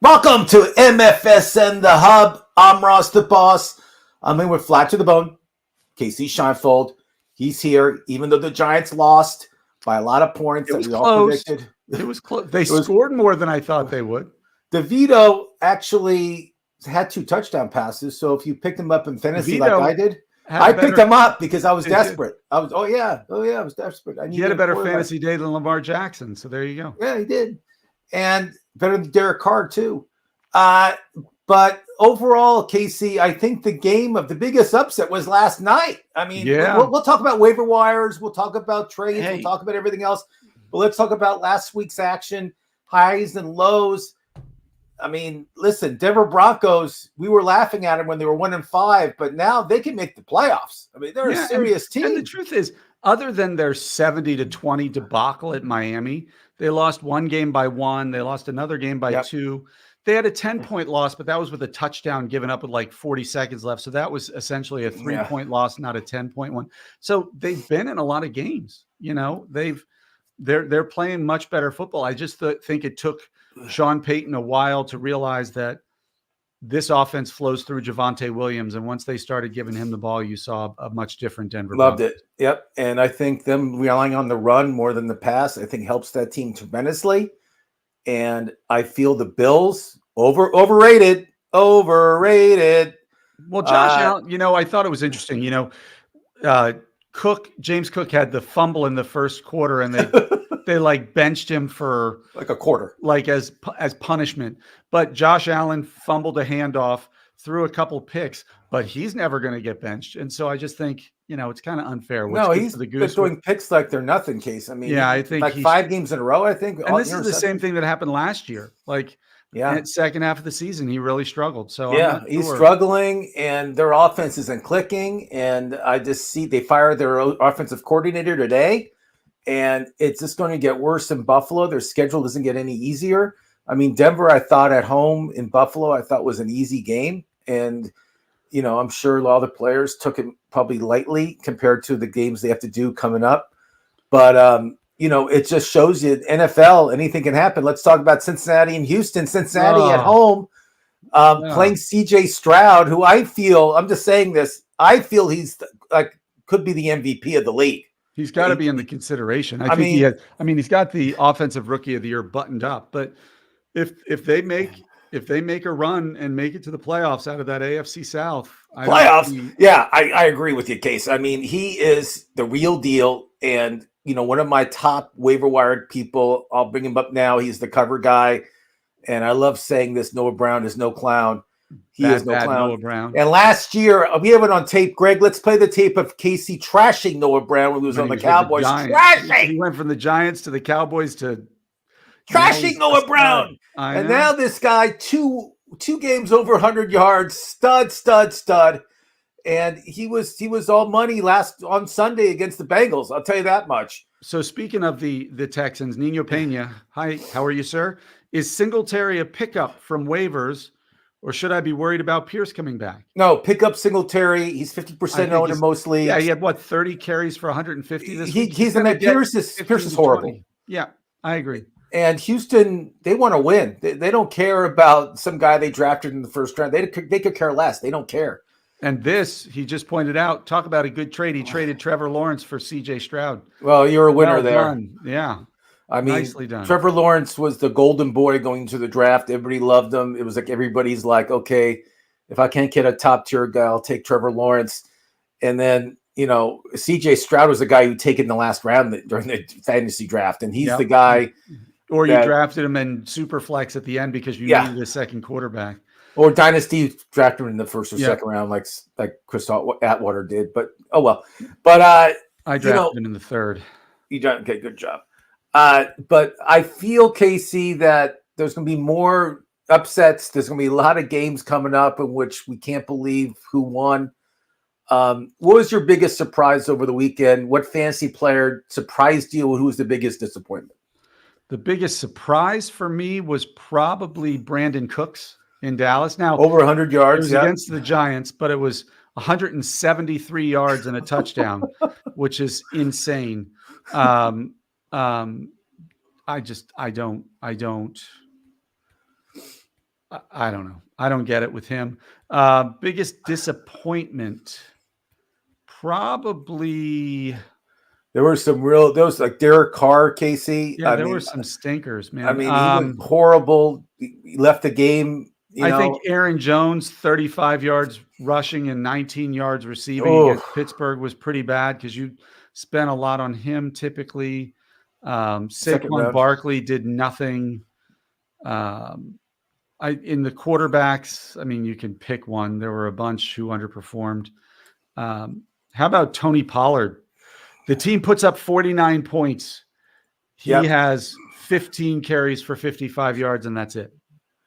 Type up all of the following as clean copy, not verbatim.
Welcome to MFSN the Hub. I'm Ross the Boss. I'm in with Flat to the Bone, Kasey Scheinfold. He's here, even though the Giants lost by a lot of points that we all predicted. It was close. They scored more than I thought they would. DeVito actually had 2 touchdown passes, so if you picked him up in fantasy like I did, I picked him up because I was desperate. I was desperate. He had a better fantasy day than Lamar Jackson, so there you go. Yeah, he did. And better than Derek Carr, too. But overall, Kasey, I think the biggest upset was last night. I mean, we'll talk about waiver wires. We'll talk about trades. We'll talk about everything else. But let's talk about last week's action, highs and lows. I mean, listen, Denver Broncos, we were laughing at them when they were 1-5, but now they can make the playoffs. I mean, they're a serious team. And the truth is, other than their 70-20 debacle at Miami, they lost one game by 1. They lost another game by 2. They had a 10-point loss, but that was with a touchdown given up with like 40 seconds left. So that was essentially a 3-point loss, not a 10-point one. So they've been in a lot of games. You know, they're playing much better football. I just think it took Sean Payton a while to realize that this offense flows through Javonte Williams. And once they started giving him the ball, you saw a much different Denver. Loved it. Yep. And I think them relying on the run more than the pass, I think helps that team tremendously. And I feel the Bills overrated. Well, Josh Allen, I thought it was interesting. James Cook had the fumble in the first quarter, and they like benched him for like a quarter, like as punishment. But Josh Allen fumbled a handoff, threw a couple picks, but he's never going to get benched. And so I just think, it's kind of unfair. No, he's been doing picks like they're nothing, Case. I mean, I think like 5 games in a row, I think. And this is the same thing that happened last year. Like, in the second half of the season, he really struggled. So he's struggling, and their offense isn't clicking. And I just see they fired their offensive coordinator today, and it's just going to get worse in Buffalo. Their schedule doesn't get any easier. I mean, Denver, I thought at home in Buffalo, I thought was an easy game, and I'm sure a lot of the players took it probably lightly compared to the games they have to do coming up. But it just shows you NFL, anything can happen. Let's talk about Cincinnati and Houston. Cincinnati at home playing CJ Stroud, who I'm just saying this, I feel he's could be the MVP of the league. He's got to be in the consideration. I think he's got the offensive rookie of the year buttoned up, but if they make a run and make it to the playoffs out of that AFC South, I agree with you, Case. I mean, he is the real deal, and one of my top waiver wired people. I'll bring him up now. He's the cover guy, and I love saying this: Noah Brown is no clown. He is no clown. Noah Brown. And last year, we have it on tape. Greg, let's play the tape of Casey trashing Noah Brown when he was on the Cowboys. Trashing. He went from the Giants to the Cowboys to trashing Noah Brown. And now this guy, two games over 100 yards, stud. And he was all money on Sunday against the Bengals. I'll tell you that much. So speaking of the Texans, Nino Pena, hi, how are you, sir? Is Singletary a pickup from waivers, or should I be worried about Pierce coming back? No, pick up Singletary. He's 50% owned in most leagues. Yeah, he had 30 carries for 150 this week. He's in that. Pierce is horrible. 20. Yeah, I agree. And Houston, they want to win. They don't care about some guy they drafted in the first round. They could care less. They don't care. And this, he just pointed out, talk about a good trade. He traded Trevor Lawrence for CJ Stroud. Well, you're a winner there. Done. Yeah. I mean, nicely done. Trevor Lawrence was the golden boy going to the draft. Everybody loved him. It was like everybody's like, okay, if I can't get a top tier guy, I'll take Trevor Lawrence. And then, CJ Stroud was the guy who taken the last round during the fantasy draft. And he's the guy. Or you drafted him in super flex at the end because you needed a second quarterback. Or Dynasty drafted him in the first or second round, like Chris Atwater did. But oh well. But I drafted him in the third. You done okay, good job. But I feel, Casey, that there's going to be more upsets. There's going to be a lot of games coming up in which we can't believe who won. What was your biggest surprise over the weekend? What fantasy player surprised you? Who was the biggest disappointment? The biggest surprise for me was probably Brandon Cooks in Dallas. Now, over 100 yards. It was against the Giants, but it was 173 yards and a touchdown, which is insane. I don't. I don't know. I don't get it with him. Biggest disappointment, probably. There were those like Derek Carr, Kasey. Yeah, there were some stinkers, man. I mean, he was horrible. He left the game. I think Aaron Jones, 35 yards rushing and 19 yards receiving against Pittsburgh was pretty bad because you spent a lot on him typically. Saquon Barkley did nothing. In the quarterbacks, I mean, you can pick one. There were a bunch who underperformed. How about Tony Pollard? The team puts up 49 points. He has 15 carries for 55 yards, and that's it.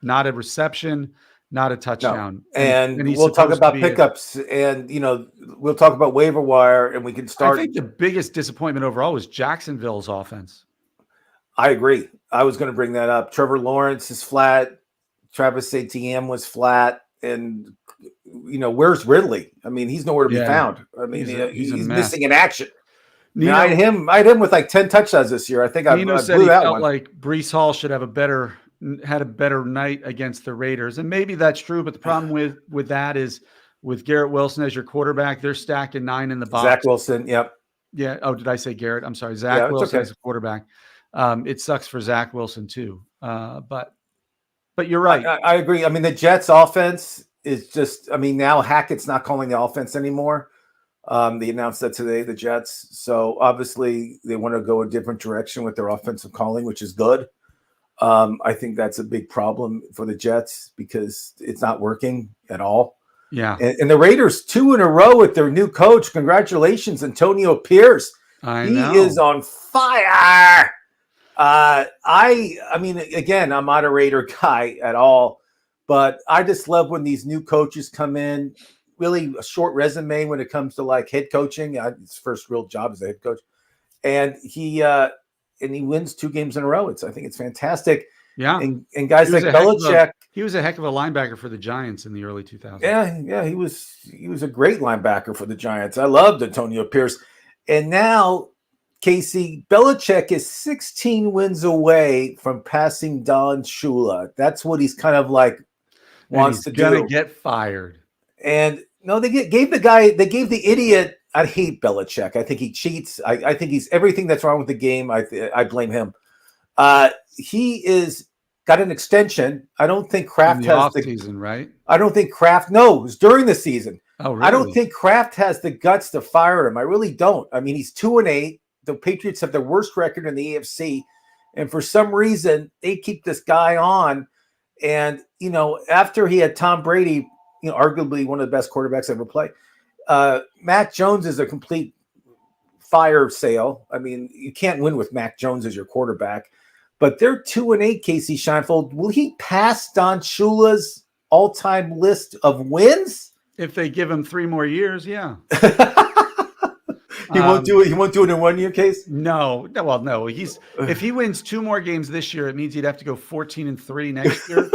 Not a reception, not a touchdown. No. And we'll talk about pickups, and we'll talk about waiver wire, and we can start. I think the biggest disappointment overall was Jacksonville's offense. I agree. I was going to bring that up. Trevor Lawrence is flat. Travis Etienne was flat, and where's Ridley? I mean, he's nowhere to be found. I mean, he's missing in action. I had him with like 10 touchdowns this year. I think Nino said he felt like Breece Hall should have had a better night against the Raiders, and maybe that's true. But the problem with that is with Garrett Wilson as your quarterback, they're stacking 9 in the box. Zach Wilson, yep. Yeah. Oh, did I say Garrett? I'm sorry, Zach Wilson as a quarterback. It sucks for Zach Wilson too. But you're right. I agree. I mean, the Jets' offense is just. I mean, now Hackett's not calling the offense anymore. They announced that today, the Jets. So obviously they want to go a different direction with their offensive calling, which is good. I think that's a big problem for the Jets because it's not working at all. Yeah. And the Raiders 2 in a row with their new coach. Congratulations, Antonio Pierce. He is on fire. I mean, again, I'm not a Raider guy at all, but I just love when these new coaches come in. Really a short resume when it comes to like head coaching. His first real job as a head coach, and he wins 2 games in a row. I think it's fantastic. Yeah, and guys like Belichick. He was a heck of a linebacker for the Giants in the early 2000s. Yeah, he was a great linebacker for the Giants. I loved Antonio Pierce, and now Kasey, Belichick is 16 wins away from passing Don Shula. That's what he's kind of like wants to do. Gonna get fired. And no, they gave the idiot. I hate Belichick. I think he cheats. I think he's everything that's wrong with the game. I blame him. He is got an extension. I don't think Kraft has the season, right? I don't think Kraft. No, it was during the season. Oh, really? I don't think Kraft has the guts to fire him. I really don't. I mean, he's 2-8. The Patriots have the worst record in the AFC, and for some reason they keep this guy on. And after he had Tom Brady, arguably one of the best quarterbacks ever played. Mac Jones is a complete fire sale. I mean, you can't win with Mac Jones as your quarterback. But they're 2-8, Kasey Scheinfeld. Will he pass Don Shula's all-time list of wins? If they give him 3 more years, yeah. He won't do it. He won't do it in 1 year, Case? No. Well, no. If he wins 2 more games this year, it means he'd have to go 14-3 next year.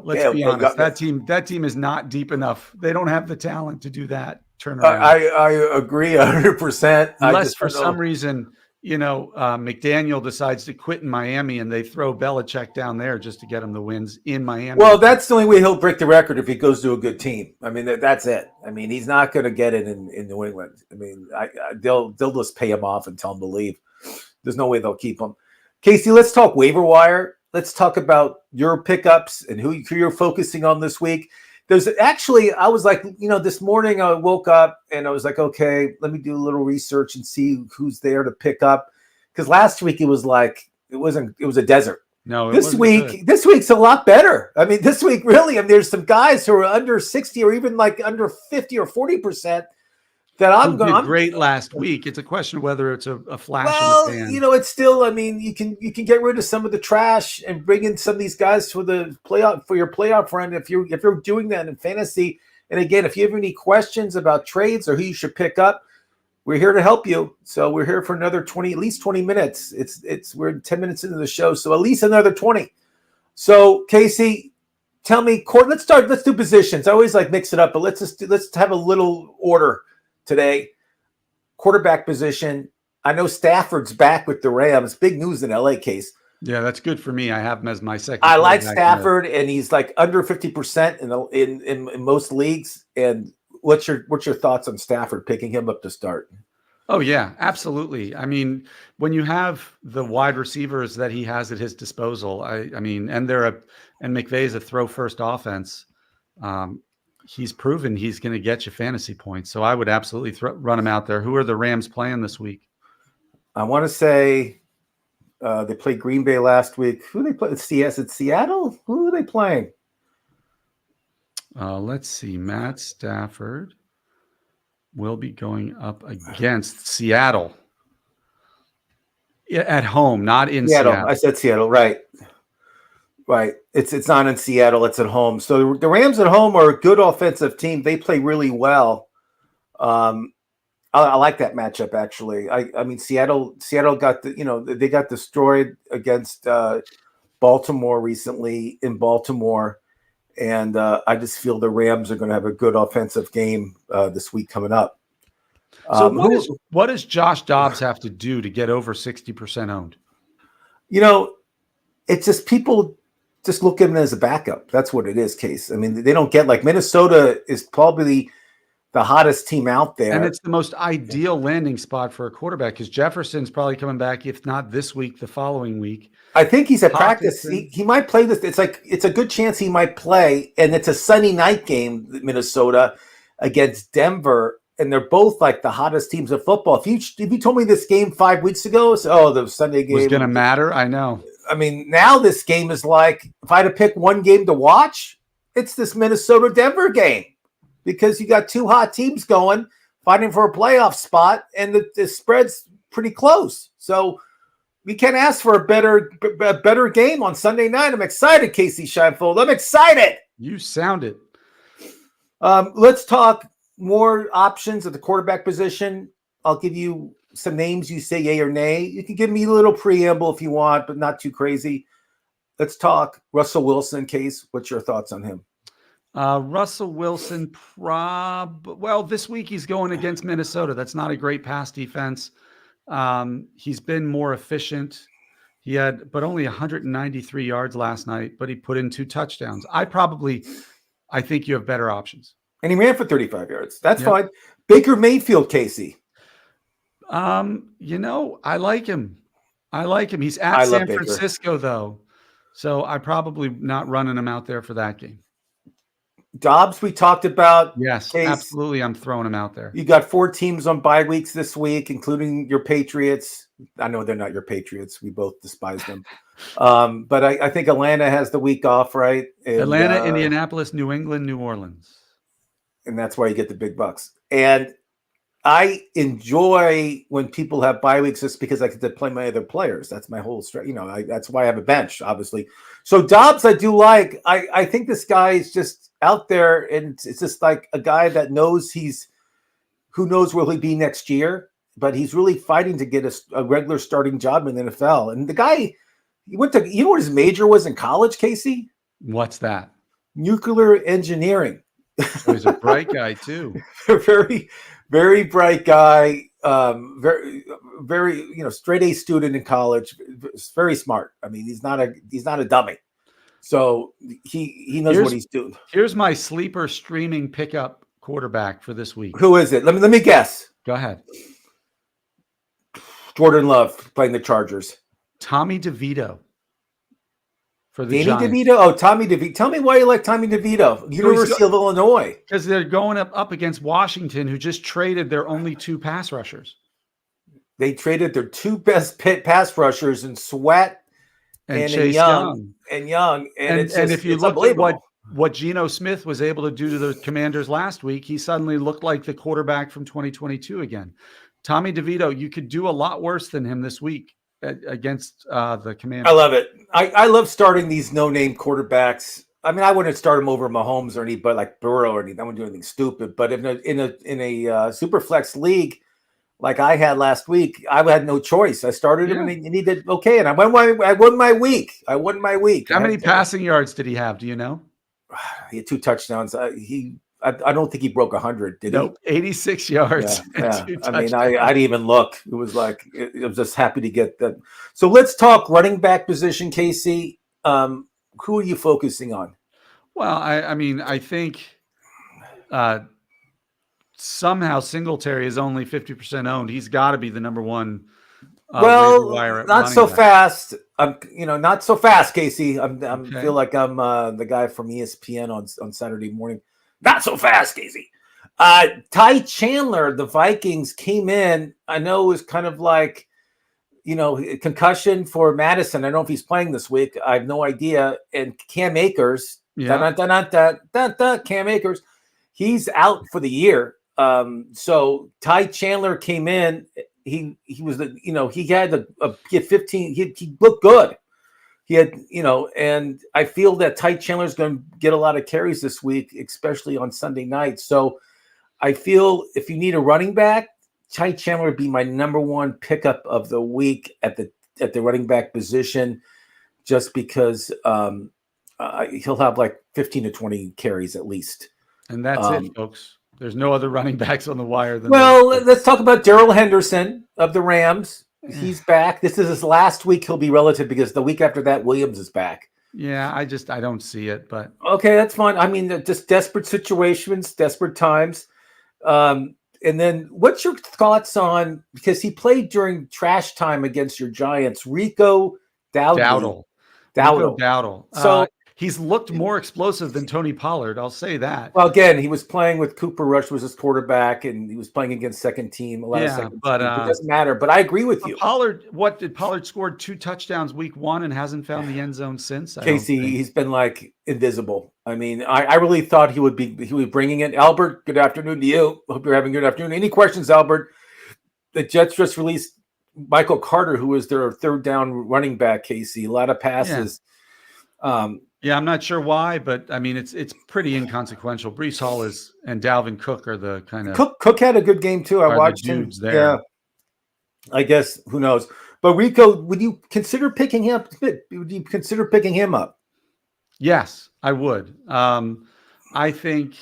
Let's be honest. That team is not deep enough. They don't have the talent to do that turnaround. I agree 100%. Unless for some reason, McDaniel decides to quit in Miami and they throw Belichick down there just to get him the wins in Miami. Well, that's the only way he'll break the record if he goes to a good team. I mean, that's it. I mean, he's not going to get it in New England. I mean, they'll just pay him off and tell him to leave. There's no way they'll keep him. Kasey, let's talk waiver wire. Let's talk about your pickups and who you're focusing on this week. There's actually, I was like, this morning I woke up and I was like, okay, let me do a little research and see who's there to pick up. Because last week it was like, it was a desert. No, this week's a lot better. I mean, this week really, there's some guys who are under 60 or even like under 50 or 40% that I'm great last week. It's a question of whether it's a flash in the pan. It's still. I mean, you can get rid of some of the trash and bring in some of these guys for the playoff for your playoff run if you're doing that in fantasy. And again, if you have any questions about trades or who you should pick up, we're here to help you. So we're here for another at least 20 minutes. We're 10 minutes into the show, so at least another 20. So Kasey, tell me, let's do positions. I always like mix it up, but let's have a little order today. Quarterback position. I know Stafford's back with the Rams. Big news in LA, Case. Yeah, that's good for me. I have him as my second. I like quarterback in the- Stafford, and he's like under 50% in most leagues. And what's your thoughts on Stafford picking him up to start? Oh yeah, absolutely. I mean, when you have the wide receivers that he has at his disposal, I mean, and McVay's a throw first offense. Um, he's proven he's going to get you fantasy points. So I would absolutely run him out there. Who are the Rams playing this week? I want to say they played Green Bay last week. Who they play? CS at Seattle. Who are they playing? Let's see. Matt Stafford will be going up against Seattle. At home, not in Seattle. I said Seattle, right? Right. It's not in Seattle. It's at home. So the Rams at home are a good offensive team. They play really well. I like that matchup actually. I mean Seattle got they got destroyed against Baltimore recently in Baltimore, and I just feel the Rams are going to have a good offensive game this week coming up. So what does Josh Dobbs have to do to get over 60% owned? It's just people just look at him as a backup. That's what it is, Case. I mean, they don't get like Minnesota is probably the hottest team out there. And it's the most ideal landing spot for a quarterback because Jefferson's probably coming back, if not this week, the following week. I think he's at practice. He might play this. It's a good chance he might play. And it's a Sunday night game, Minnesota against Denver. And they're both like the hottest teams of football. If you told me this game 5 weeks ago, the Sunday game was going to matter. I know. I mean, now this game is like, if I had to pick one game to watch, it's this Minnesota-Denver game because you got two hot teams going, fighting for a playoff spot, and the spread's pretty close. So we can't ask for a better game on Sunday night. I'm excited, Kasey Scheinfeld. I'm excited. You sound it. Let's talk more options at the quarterback position. I'll give you some names. You say yay or nay. You can give me a little preamble if you want, but not too crazy. Let's talk Russell Wilson. Case, what's your thoughts on him? Russell Wilson, this week he's going against Minnesota. That's not a great pass defense. He's been more efficient. He had, but only 193 yards last night, but he put in 2 touchdowns. I think you have better options. And he ran for 35 yards. That's fine. Baker Mayfield, Kasey. I like him. He's at San Francisco, though. So I'm probably not running him out there for that game. Dobbs, we talked about. Yes, Case. Absolutely. I'm throwing him out there. You got 4 teams on bye weeks this week, including your Patriots. I know they're not your Patriots. We both despise them. But I think Atlanta has the week off, right? And, Atlanta, Indianapolis, New England, New Orleans. And that's why you get the big bucks. And I enjoy when people have bye weeks just because I get to play my other players. That's my whole that's why I have a bench, obviously. So Dobbs, I do like. I think this guy is just out there, and it's just like a guy that knows who knows where he'll be next year, but he's really fighting to get a regular starting job in the NFL. And the guy, he went to, you know what his major was in college, Kasey? What's that? Nuclear engineering. So he's a bright guy too. Very, very bright guy. Very, very, straight A student in college. Very smart. I mean, he's not a dummy. So he knows what he's doing. Here's my sleeper streaming pickup quarterback for this week. Who is it? Let me guess. Go ahead. Jordan Love playing the Chargers. Tommy DeVito. For the Danny Giants. DeVito? Oh, Tommy DeVito. Tell me why you like Tommy DeVito. University of Illinois. Because they're going up against Washington, who just traded their only 2 pass rushers. They traded their 2 best pass rushers in Sweat and Chase Young. And if you look at what Geno Smith was able to do to the Commanders last week, he suddenly looked like the quarterback from 2022 again. Tommy DeVito, you could do a lot worse than him this week against the Commanders. I love it. I love starting these no-name quarterbacks. I mean, I wouldn't start him over Mahomes or anybody like Burrow or anything. I wouldn't do anything stupid. But in a super flex league like I had last week, I had no choice. I started him and he did okay. And I won my week. How many passing yards did he have? Do you know? He had 2 touchdowns. I I don't think he broke 100, did he? Nope, 86 yards. Yeah. And 2 I mean, touchdowns. I didn't even look. It was like I was just happy to get that. So let's talk running back position, Kasey. Who are you focusing on? Well, I mean, I think somehow Singletary is only 50% owned. He's got to be the number one waiver wire at not running so back. fast. Not so fast, Kasey. Okay. Feel like I'm the guy from ESPN on Saturday morning. Not so fast, Kasey. Ty Chandler, the Vikings came in. I know it was kind of like, concussion for Madison. I don't know if he's playing this week. I have no idea. And Cam Akers, Cam Akers, he's out for the year. So Ty Chandler came in. He was he had 15. He looked good. He had, and I feel that Ty Chandler is going to get a lot of carries this week, especially on Sunday night. So I feel if you need a running back, Ty Chandler would be my number one pickup of the week at the running back position, just because he'll have like 15 to 20 carries at least. And that's it, folks. There's no other running backs on the wire than let's talk about Darrell Henderson of the Rams. He's back. This is his last week. He'll be relative because the week after that, Williams is back. Yeah, I don't see it, but okay, that's fine. I mean, just desperate situations, desperate times. And then what's your thoughts on, because he played during trash time against your Giants, Rico Dowdle. So he's looked more explosive than Tony Pollard. I'll say that. Well, again, he was playing with Cooper Rush was his quarterback, and he was playing against second team. It doesn't matter. But I agree with you. Pollard scored 2 touchdowns week 1 and hasn't found the end zone since. Kasey, he's been like invisible. I mean, I really thought he would be bringing it. Albert, good afternoon to you. Hope you're having a good afternoon. Any questions, Albert? The Jets just released Michael Carter, who was their third down running back, Kasey. A lot of passes. Yeah, I'm not sure why, but I mean, it's pretty inconsequential. Breece Hall and Dalvin Cook are the kind of Cook had a good game too. I watched him there. Yeah, I guess who knows. But Rico, would you consider picking him up? Would you consider picking him up? Yes, I would. I think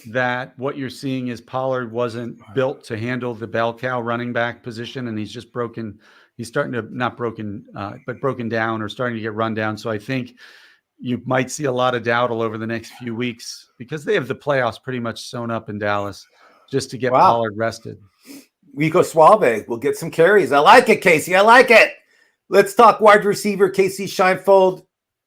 that what you're seeing is Pollard wasn't built to handle the bell cow running back position, and he's just broken. He's starting to not broken, but broken down or starting to get run down. So I think you might see a lot of Dowdle over the next few weeks because they have the playoffs pretty much sewn up in Dallas just to get Pollard rested. Rico Suave will get some carries. I like it, Kasey. I like it. Let's talk wide receiver, Kasey Scheinfeld.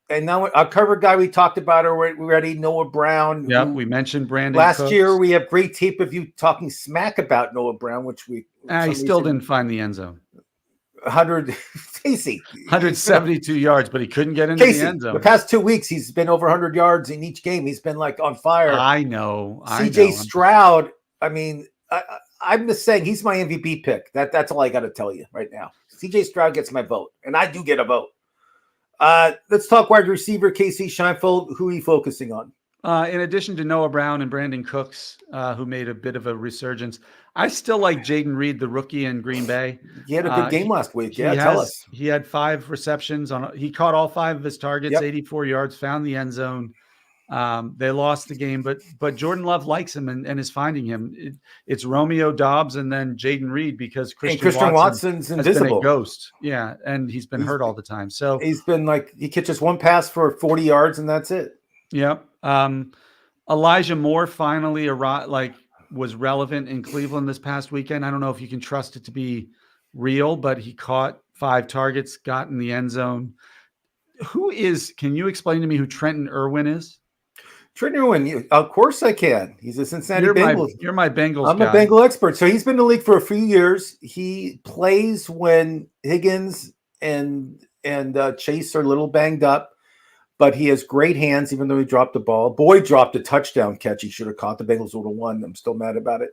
And now our cover guy we talked about already, Noah Brown. Yeah, we mentioned Brandon last Cooks. year. We have great tape of you talking smack about Noah Brown, which he still didn't find the end zone. 172 yards, but he couldn't get into the end zone. The past 2 weeks, he's been over 100 yards in each game. He's been like on fire. I know. CJ Stroud. I mean, I'm just saying he's my MVP pick. That's all I got to tell you right now. CJ Stroud gets my vote, and I do get a vote. Let's talk wide receiver, Kasey Scheinfeld. Who are you focusing on? In addition to Noah Brown and Brandon Cooks, who made a bit of a resurgence, I still like Jaden Reed, the rookie in Green Bay. He had a good game last week. Yeah, tell us. He had 5 receptions. He caught all 5 of his targets, 84 yards, found the end zone. They lost the game, but Jordan Love likes him and is finding him. It's Romeo Doubs and then Jaden Reed because Christian Watson's invisible. Been a ghost. Yeah, and he's been hurt all the time. So he's been like he catches one pass for 40 yards and that's it. Yep. Elijah Moore finally was relevant in Cleveland this past weekend. I don't know if you can trust it to be real, but he caught 5 targets, got in the end zone. Can you explain to me who Trenton Irwin is? Trenton Irwin, of course I can. He's a Cincinnati Bengals. You're my Bengals I'm guy. a Bengal expert. So he's been in the league for a few years. He plays when Higgins and Chase are a little banged up, but he has great hands, even though he dropped the ball. Boyd dropped a touchdown catch he should have caught. The Bengals would have won. I'm still mad about it.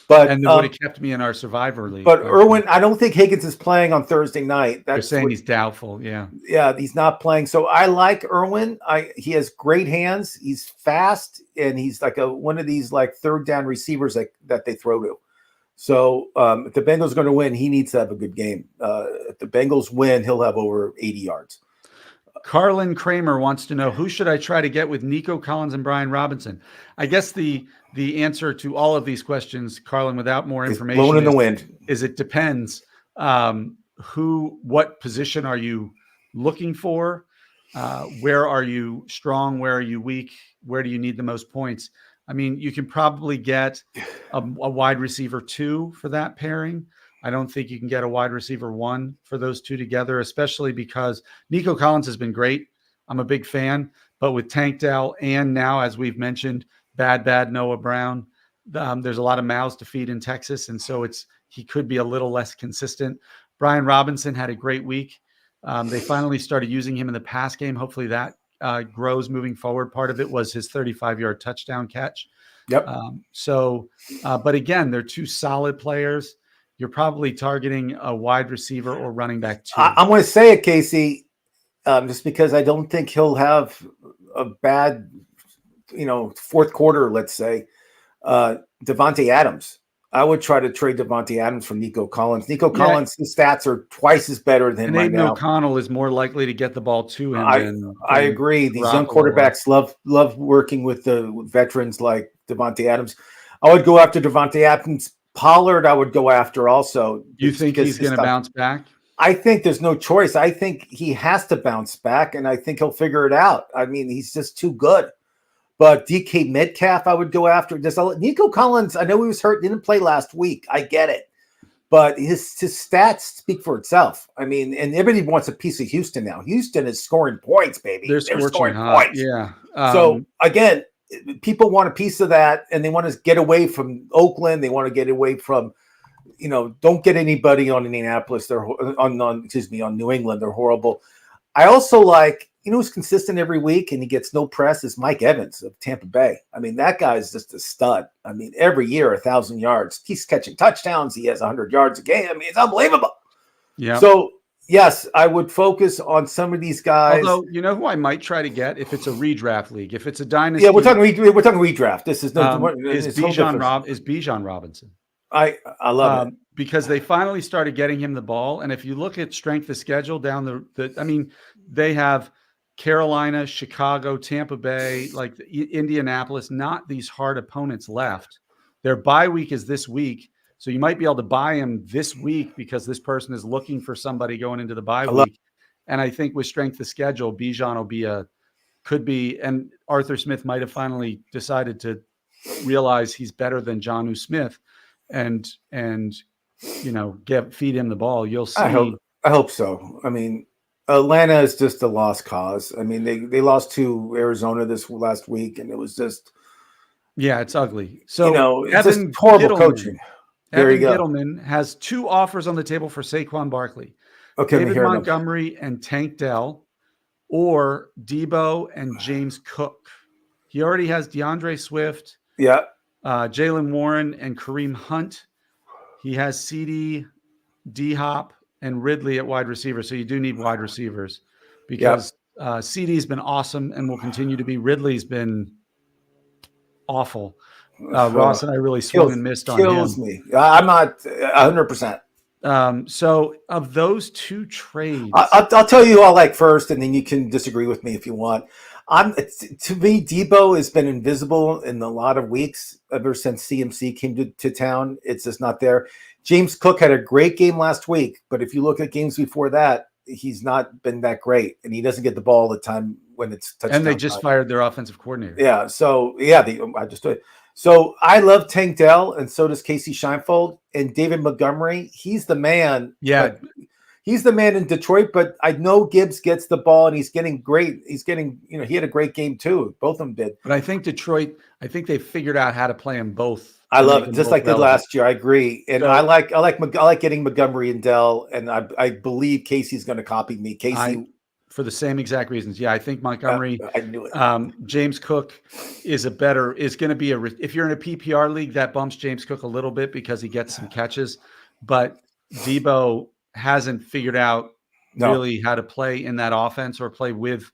But and it would have kept me in our Survivor League. But Irwin, I don't think Higgins is playing on Thursday night. They're saying he's doubtful. Yeah. Yeah, he's not playing. So I like Irwin. He has great hands. He's fast, and he's like one of these like third down receivers that they throw to. So if the Bengals are going to win, he needs to have a good game. If the Bengals win, he'll have over 80 yards. Carlin Kramer wants to know, who should I try to get with Nico Collins and Brian Robinson? I guess the answer to all of these questions, Carlin, without more information, blowing in the wind. Is it depends. What position are you looking for? Where are you strong? Where are you weak? Where do you need the most points? I mean, you can probably get a wide receiver 2 for that pairing. I don't think you can get a wide receiver 1 for those two together, especially because Nico Collins has been great. I'm a big fan, but with Tank Dell and now, as we've mentioned, bad Noah Brown, there's a lot of mouths to feed in Texas. And so he could be a little less consistent. Brian Robinson had a great week. They finally started using him in the pass game. Hopefully that grows moving forward. Part of it was his 35-yard touchdown catch. Yep. But again, they're two solid players. You're probably targeting a wide receiver or running back 2. I'm going to say it, Kasey, just because I don't think he'll have a bad, fourth quarter, let's say. Devontae Adams. I would try to trade Devontae Adams for Nico Collins. Nico Collins' stats are twice as better than him right now. O'Connell is more likely to get the ball to him. I agree. These young quarterbacks love working with the veterans like Devontae Adams. I would go after Devontae Adams. Pollard, I would go after also. You think he's going to bounce back? I think there's no choice. I think he has to bounce back, and I think he'll figure it out. I mean, he's just too good. But DK Metcalf, I would go after. Nico Collins, I know he was hurt, didn't play last week. I get it. But his stats speak for itself. I mean, and everybody wants a piece of Houston now. Houston is scoring points, baby. They're scoring points. Yeah. So, again, people want a piece of that, and they want to get away from Oakland. They want to get away from, don't get anybody on Indianapolis. They're on New England. They're horrible. I also like, who's consistent every week and he gets no press is Mike Evans of Tampa Bay. I mean, that guy is just a stud. I mean, every year, 1,000 yards. He's catching touchdowns. He has 100 yards a game. I mean, it's unbelievable. Yeah. So, yes, I would focus on some of these guys. Although, you know who I might try to get if it's a redraft league? If it's a dynasty. Yeah, we're talking redraft. This is Bijan Robinson. I love it. Because they finally started getting him the ball. And if you look at strength of schedule down they have Carolina, Chicago, Tampa Bay, like Indianapolis, not these hard opponents left. Their bye week is this week. So you might be able to buy him this week because this person is looking for somebody going into the bye week. And I think with strength of schedule, Bijan could be, and Arthur Smith might have finally decided to realize he's better than Jonnu Smith and feed him the ball. You'll see. I hope so. I mean, Atlanta is just a lost cause. I mean, they lost to Arizona this last week, and it was just it's ugly. So it's just horrible coaching. There you go. Gittleman has 2 offers on the table for Saquon Barkley. Okay, David Montgomery and Tank Dell, or Debo and James Cook. He already has DeAndre Swift. Yeah. Jaylen Warren and Kareem Hunt. He has CD, D-Hop, and Ridley at wide receiver. So you do need wide receivers because CD's been awesome and will continue to be. Ridley's been awful. Ross and I really swung and missed on him. Kills me. I'm not 100%. So of those 2 trades, I'll tell you who I like first, and then you can disagree with me if you want. To me, Debo has been invisible in a lot of weeks ever since CMC came to town. It's just not there. James Cook had a great game last week, but if you look at games before that, he's not been that great, and he doesn't get the ball all the time when it's touchdown. And they just fired their offensive coordinator. Yeah. So I just do it. So I love Tank Dell, and so does Casey Scheinfeld and David Montgomery. He's the man. Yeah. He's the man in Detroit, but I know Gibbs gets the ball and he's getting great. He's getting, he had a great game too. Both of them did. But I think Detroit, they figured out how to play them both. I love it, just like they did last year. I agree, and so, I like getting Montgomery and Dell, and I believe Casey's going to copy me. Casey, for the same exact reasons. Yeah, I think Montgomery. I knew it. James Cook is going to be if you're in a PPR league, that bumps James Cook a little bit because he gets some catches, but Debo hasn't figured out really how to play in that offense or play with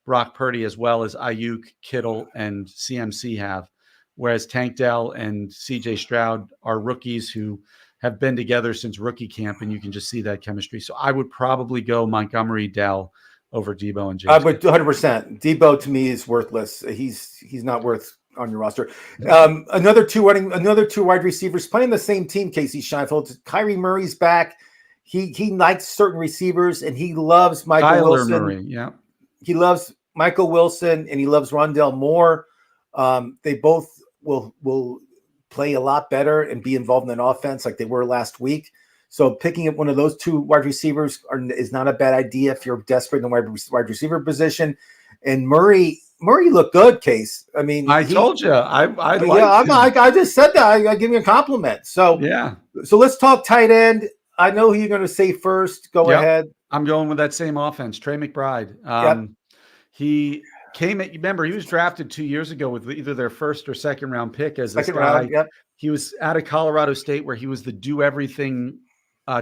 Brock Purdy as well as Ayuk, Kittle, and CMC have. Whereas Tank Dell and CJ Stroud are rookies who have been together since rookie camp, and you can just see that chemistry. So I would probably go Montgomery, Dell, over Debo and I James. would 100%. Debo to me is worthless. He's not worth on your roster. Another two wide receivers playing the same team. Kasey Scheinfeld. Kyrie Murray's back. He likes certain receivers and he loves Michael Kyler Wilson. Murray, yeah. He loves Michael Wilson and he loves Rondell Moore. They both will play a lot better and be involved in an offense like they were last week. So picking up one of those two wide receivers is not a bad idea if you're desperate in the wide receiver position. And Murray looked good, Case. I mean, I told you, I just said that. I give you a compliment. So yeah. So let's talk tight end. I know who you're going to say first. Go ahead. I'm going with that same offense, Trey McBride. He came at, remember, he was drafted 2 years ago with either their first or second round pick as this guy. He was out of Colorado State where he was the do everything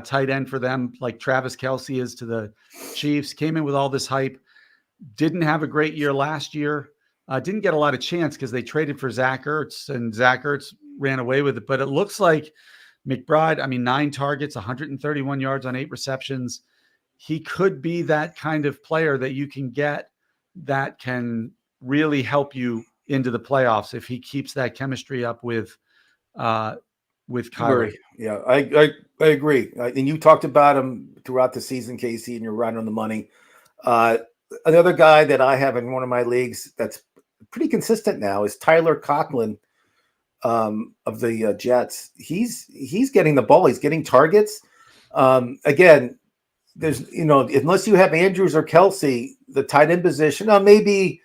tight end for them, like Travis Kelce is to the Chiefs. Came in with all this hype. Didn't have a great year last year. Didn't get a lot of chance because they traded for Zach Ertz and Zach Ertz ran away with it. But it looks like McBride, 9 targets, 131 yards on 8 receptions. He could be that kind of player that you can get that can really help you into the playoffs if he keeps that chemistry up with Kyrie. Yeah, I agree. And you talked about him throughout the season, Kasey, and you're right on the money. Another guy that I have in one of my leagues that's pretty consistent now is Tyler Conklin of the Jets. He's getting the ball. He's getting targets. Again, there's unless you have Andrews or Kelce, the tight end position. Maybe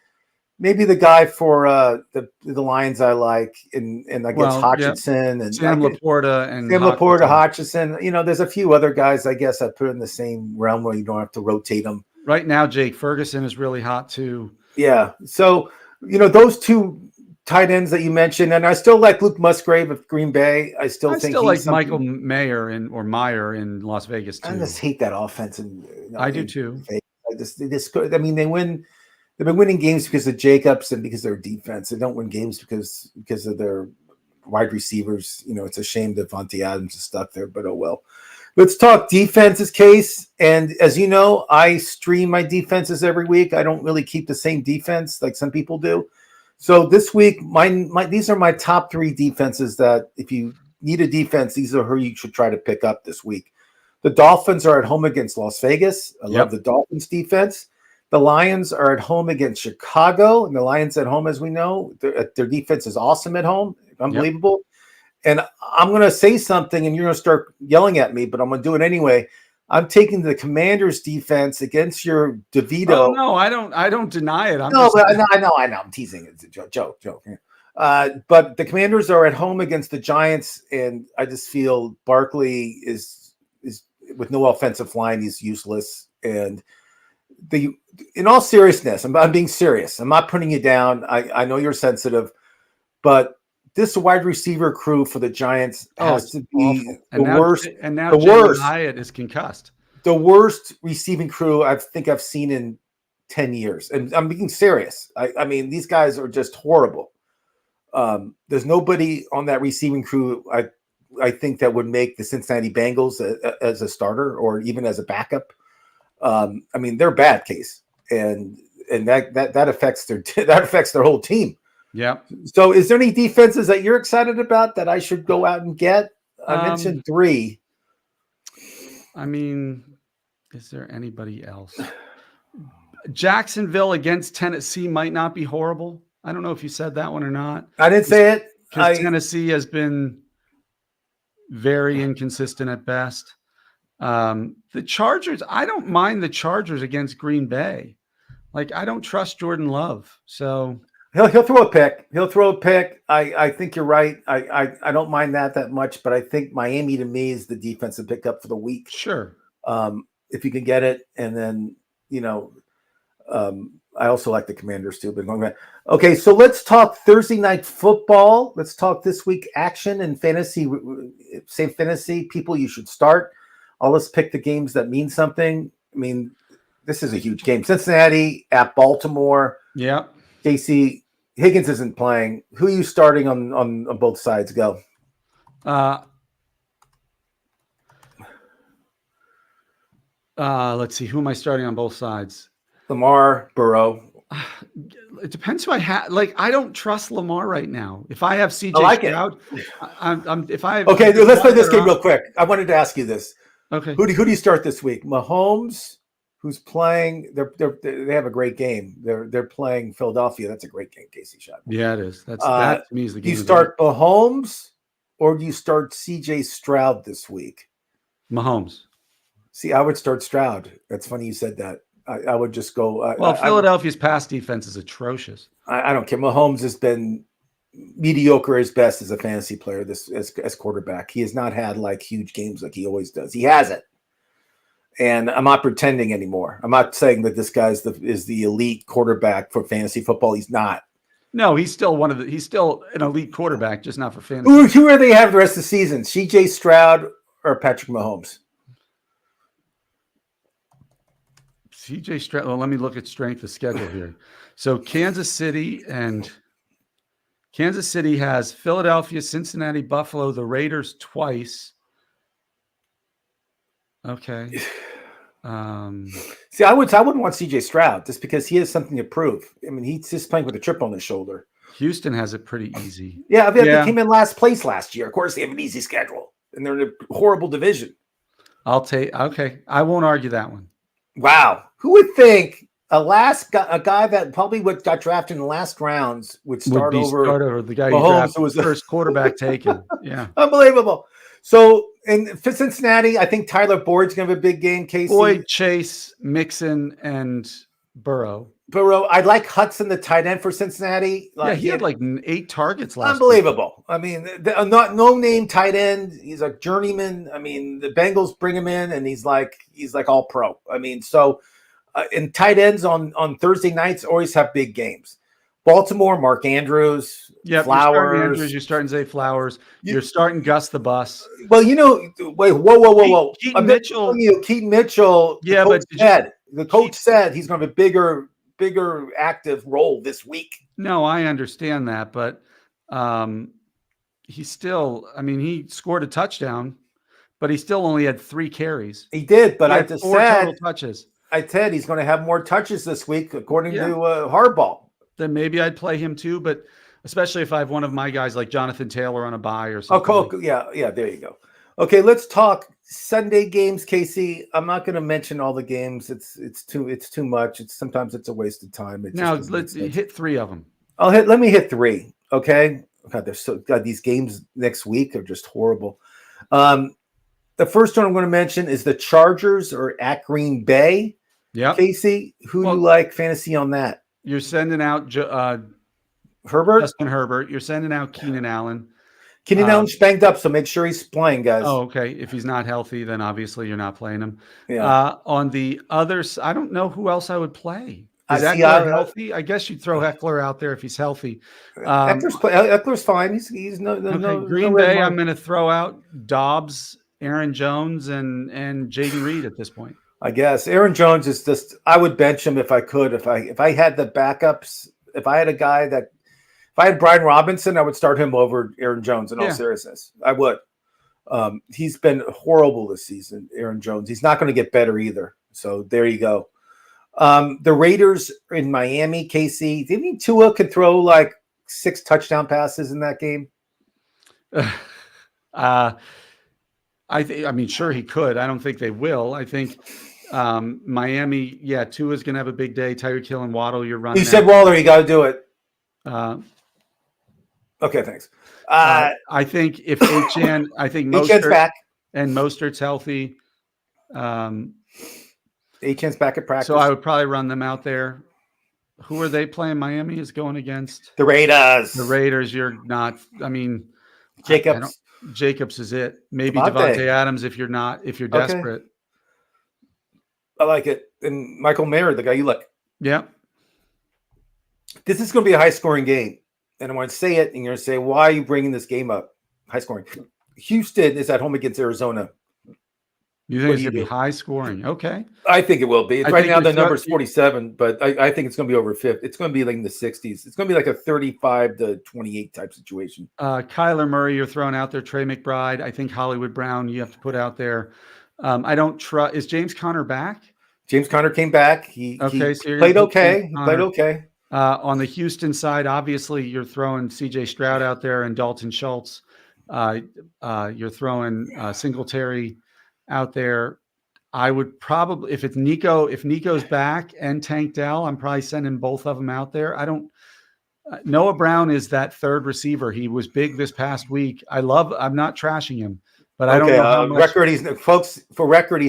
the guy for the Lions I like, and I guess Hutchinson and Sam Laporta Hutchinson. There's a few other guys I guess I put in the same realm where you don't have to rotate them. Right now, Jake Ferguson is really hot too. Yeah. So, those two tight ends that you mentioned, and I still like Luke Musgrave of Green Bay. I still like Michael Meyer in Las Vegas too. I just hate that offense. And I do too. They've been winning games because of Jacobs and because of their defense. They don't win games because of their wide receivers. It's a shame that Devontae Adams is stuck there, but oh well. Let's talk defenses, Case. And as you know, I stream my defenses every week. I don't really keep the same defense like some people do. So this week, these are my top 3 defenses that if you need a defense, these are who you should try to pick up this week. The Dolphins are at home against Las Vegas. I love the Dolphins defense. The Lions are at home against Chicago. And the Lions at home, as we know, their defense is awesome at home. Unbelievable. Yep. And I'm going to say something and you're going to start yelling at me, but I'm going to do it anyway. I'm taking the Commanders defense against your DeVito. Oh, no, I don't deny it. I know. I'm teasing. It's a joke. But the Commanders are at home against the Giants. And I just feel Barkley is with no offensive line. He's useless. And in all seriousness, I'm being serious. I'm not putting you down. I know you're sensitive, but this wide receiver crew for the Giants has to be the worst. And now Jalen Hyatt is concussed. The worst receiving crew I think I've seen in 10 years. And I'm being serious. I mean, these guys are just horrible. There's nobody on that receiving crew I think that would make the Cincinnati Bengals as a starter or even as a backup. They're bad, Case. And that affects their whole team. Yeah. So is there any defenses that you're excited about that I should go out and get? I mentioned 3. Is there anybody else? Jacksonville against Tennessee might not be horrible. I don't know if you said that one or not. I didn't say it. Because Tennessee has been very inconsistent at best. The Chargers, I don't mind the Chargers against Green Bay. I don't trust Jordan Love. So He'll throw a pick. I think you're right. I don't mind that much, but I think Miami to me is the defensive pickup for the week. Sure. If you can get it, and then I also like the Commanders too. But going back, okay, so let's talk Thursday night football. Let's talk this week action and fantasy. Say fantasy people you should start. Let's pick the games that mean something. This is a huge game. Cincinnati at Baltimore. Yeah. Kasey, Higgins isn't playing. Who are you starting on both sides? Go. Let's see. Who am I starting on both sides? Lamar, Burrow. It depends who I have. Like, I don't trust Lamar right now. If I have I CJ like Stroud, it. if I have, Okay, there's let's play one this better game real option. quick. I wanted to ask you this. Okay. Who do you start this week? Mahomes, who's playing? They have a great game. They're playing Philadelphia. That's a great game. Casey shot. Yeah, it is. That to me is the Do game. you start Mahomes or do you start CJ Stroud this week? Mahomes. See, I would start Stroud. That's funny you said that. I would just go. Well, Philadelphia's pass defense is atrocious. I don't care. Mahomes has been mediocre as best as a fantasy player as quarterback. He has not had like huge games like he always does. He hasn't. And I'm not pretending anymore. I'm not saying that this guy is the elite quarterback for fantasy football. He's not. No, he's still an elite quarterback, just not for fantasy. Who are they have the rest of the season? CJ Stroud or Patrick Mahomes? CJ Stroud. Well, let me look at strength of schedule here. So Kansas City has Philadelphia, Cincinnati, Buffalo, the Raiders twice. Okay. See, I wouldn't want CJ Stroud just because he has something to prove. I mean, he's just playing with a chip on his shoulder. Houston has it pretty easy. Yeah, they came in last place last year. Of course, they have an easy schedule, and they're in a horrible division. Okay. I won't argue that one. Wow. Who would think a guy that probably got drafted in the last rounds would start over the guy Mahomes, who was the first quarterback taken. Yeah. Unbelievable. So in Cincinnati, I think Tyler Boyd's going to have a big game, Casey. Boyd, Chase, Mixon, and Burrow. I like Hudson, the tight end for Cincinnati. He had like 8 targets last Unbelievable. Week. I mean, no-name tight end. He's a journeyman. I mean, the Bengals bring him in, and he's like all pro. I mean, so and tight ends on Thursday nights always have big games. Baltimore, Mark Andrews, Flowers. You're starting Zay Flowers. You're starting Gus the Bus. Well, wait, whoa. Keaton Mitchell. Keaton Mitchell. Yeah, the coach said he's going to have a bigger active role this week. No, I understand that, but he scored a touchdown, but he still only had 3 carries. He did, but I just 4 said total touches. I said he's going to have more touches this week, according to Hardball. Then maybe I'd play him too, but especially if I have one of my guys like Jonathan Taylor on a bye or something. Oh, cool. Yeah, there you go. Okay, let's talk Sunday games, Casey. I'm not going to mention all the games. It's too much. Sometimes it's a waste of time. Let's hit 3 of them. Let me hit 3. Okay. God, these games next week are just horrible. The first one I'm going to mention is the Chargers are at Green Bay. Yeah, Casey, who do you like fantasy on that? You're sending out Herbert, Justin Herbert. You're sending out Keenan Allen. Keenan Allen's banged up, so make sure he's playing, guys. Oh, okay. If he's not healthy, then obviously you're not playing him. Yeah. On the others, I don't know who else I would play. Is Eckler healthy? I guess you'd throw Eckler out there if he's healthy. Eckler's fine. He's no. Green Bay, I'm going to throw out Dobbs, Aaron Jones, and Jaden Reed at this point. I guess Aaron Jones is just. I would bench him if I could. If I had the backups. If I had a guy that. If I had Brian Robinson, I would start him over Aaron Jones. In all seriousness, I would. He's been horrible this season, Aaron Jones. He's not going to get better either. So there you go. The Raiders in Miami, Casey. Do you think Tua could throw like 6 touchdown passes in that game? Sure he could. I don't think they will. I think Miami, Tua's going to have a big day. Tyreek Hill and Waddle, you're running. You said Waller, you got to do it. Okay, thanks. I think if Achane, Achane's back and Mostert's healthy. Achane's back at practice. So I would probably run them out there. Who are they playing? Miami is going against the Raiders. The Raiders. You're not. I mean, Jacobs is it. Maybe Devontae Adams if you're desperate. I like it. And Michael Mayer, the guy you like. Yeah. This is going to be a high-scoring game. And I'm going to say it, and you're going to say, why are you bringing this game up? High-scoring. Houston is at home against Arizona. You think it's going to be high-scoring? Okay. I think it will be. Right now, the number is 47, but I think it's going to be over 50. It's going to be like in the 60s. It's going to be like a 35-28 type situation. Kyler Murray, you're throwing out there. Trey McBride. I think Hollywood Brown, you have to put out there. I don't trust. Is James Conner back? James Conner came back. He So played okay. He played okay. On the Houston side, obviously, you're throwing C.J. Stroud out there and Dalton Schultz. You're throwing Singletary out there. I would probably, if Nico's back and Tank Dell, I'm probably sending both of them out there. Noah Brown is that third receiver. He was big this past week. I'm not trashing him, but I don't know how much. He's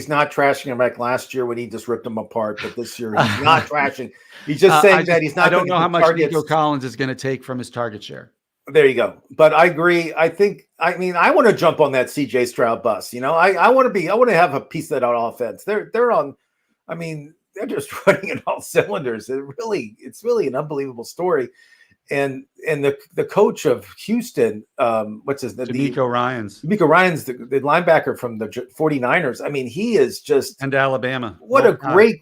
not trashing him like last year when he just ripped him apart. But this year he's not trashing. He's just saying that he's not. I don't know how much Nico Collins is going to take from his target share. There you go. But I agree. I want to jump on that CJ Stroud bus. I want to have a piece of that offense. They're just running in all cylinders. It's really an unbelievable story. And the coach of Houston, what's his name? D'Amico Ryans, the linebacker from the 49ers. I mean, he is just and Alabama. What a great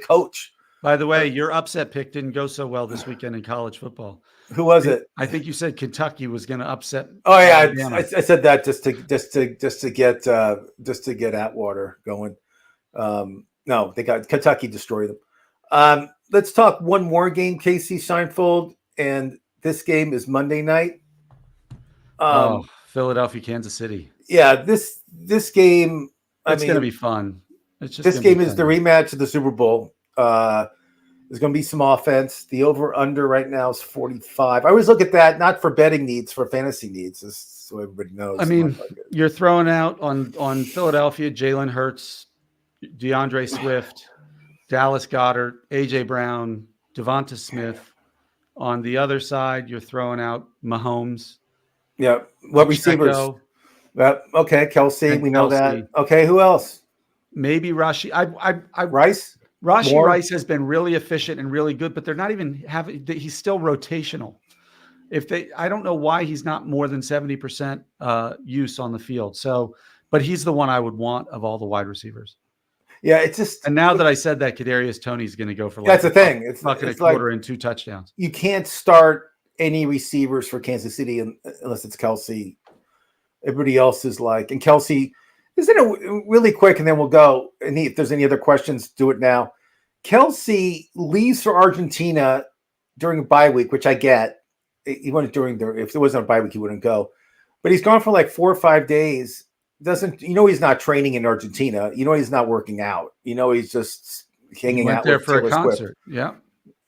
coach. By the way, your upset pick didn't go so well this weekend in college football. Who was it? I think you said Kentucky was going to upset. Oh yeah, I said that just to get Atwater going. No, they got Kentucky destroyed them. Let's talk one more game, Kasey Seinfeld, and this game is Monday night. Philadelphia, Kansas City. Yeah, this game. It's going to be fun. This game is the rematch of the Super Bowl. There's going to be some offense. The over/under right now is 45. I always look at that, not for betting needs, for fantasy needs, just so everybody knows. I mean, you're throwing out on Philadelphia, Jalen Hurts, DeAndre Swift, Dallas Goedert, A.J. Brown, Devonta Smith. On the other side, you're throwing out Mahomes. Yeah. What receivers? Okay, Kelsey. We know that. Okay, who else? Maybe Rashi. Rice? Rice has been really efficient and really good, but they're not even he's still rotational. I don't know why he's not more than 70% use on the field. So, but he's the one I would want of all the wide receivers. Yeah, it's just. And now that I said that, Kadarius Toney's going to go for that's the thing. It's a quarter and 2 touchdowns. You can't start any receivers for Kansas City unless it's Kelsey. Everybody else is and Kelsey. Isn't it really quick, and then we'll go. And if there's any other questions, do it now. Kelsey leaves for Argentina during a bye week, which I get. He went if it wasn't a bye week, he wouldn't go. But he's gone for 4 or 5 days. He's not training in Argentina. He's not working out. He's just hanging out there with for Taylor a concert. Swift. Yeah.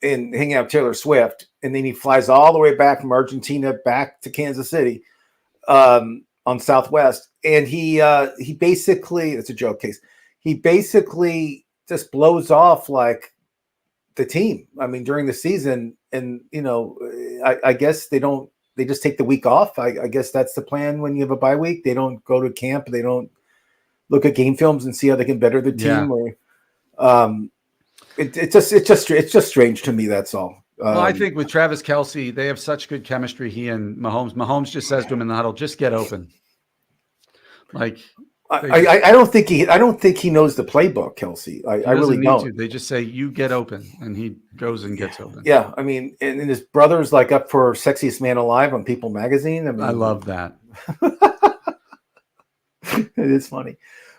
And hanging out with Taylor Swift. And then he flies all the way back from Argentina back to Kansas City. On Southwest, and he basically, it's a joke case. He basically just blows off the team. I mean, during the season, and I guess they just take the week off. I guess that's the plan when you have a bye week. They don't go to camp. They don't look at game films and see how they can better the team. Or it's just strange to me. That's all. Well, I think with Travis Kelce, they have such good chemistry. He and Mahomes. Mahomes just says to him in the huddle, "Just get open." I don't think he knows the playbook, Kelsey. I really don't. They just say, "You get open," and he goes and gets open. Yeah, I mean, and his brother's up for Sexiest Man Alive on People Magazine. I mean, I love that. It is funny,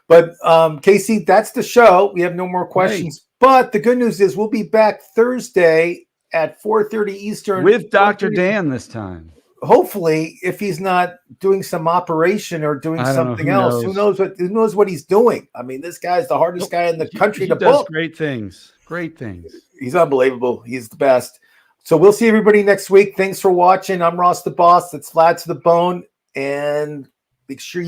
but Kasey, that's the show. We have no more questions. But the good news is we'll be back Thursday at 4:30 Eastern with Dr. Dan this time. Hopefully, if he's not doing some operation or doing something else, who knows what he's doing? I mean, this guy's the hardest guy in the country to book. Great things. He's unbelievable. He's the best. So we'll see everybody next week. Thanks for watching. I'm Ross the Boss. It's Flat to the Bone, and make sure you